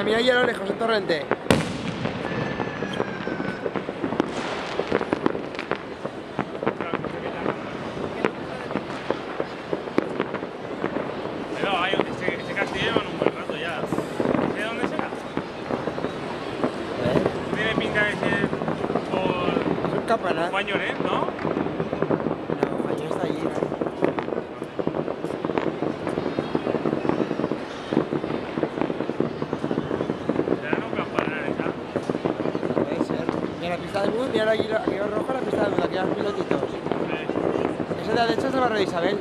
mira ahí a lo lejos, el torrente. Pero hay ese castillo lleva un buen rato ya. ¿De dónde será? Tiene pinta de ser por... Es un campanar. Bañolet, ¿no? No, Bañolet está allí, ¿no? Serán un campanar, ¿sabes? Puede ser. Mira la pista de bus, mira aquí roja la pista de bus, aquí hay los pilotitos. Sí. Ese de la derecha es el barrio de Isabel.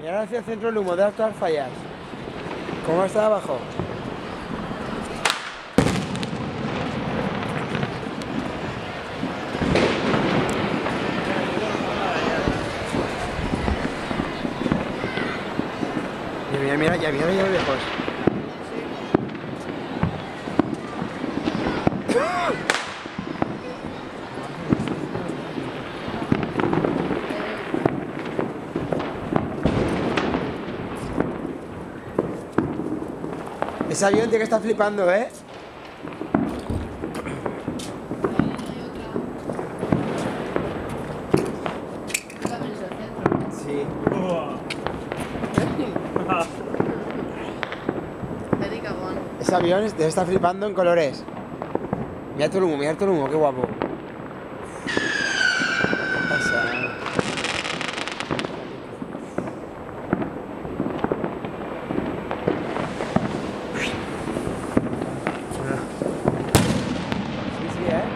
Mira hacia el centro el humo de las todas fallas. ¿Cómo está abajo? Mira, ya lejos. Ese avión tiene que estar flipando, ¿eh? Sí. Ese avión debe estar flipando en colores. Mira todo el humo, qué guapo. ¿Qué pasa?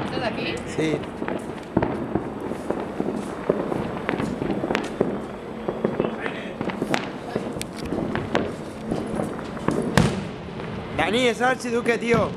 ¿Estás de aquí? Sí. Dani, es el archiduque, tío.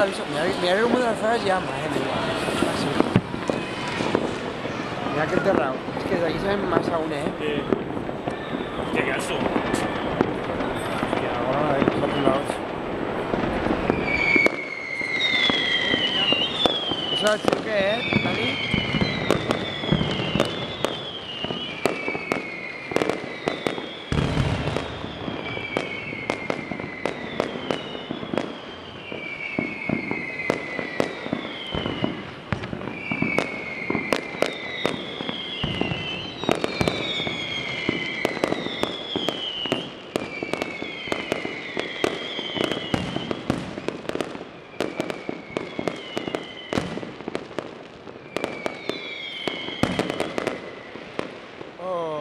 aviso. Mira el humo de las flores ya, madre mía. Así. Mira que enterrado. Es que de aquí se ven más aún, Hostia, qué alto. Hostia, ahora hay los otros lados. ¿Eso qué es, Dani? Oh.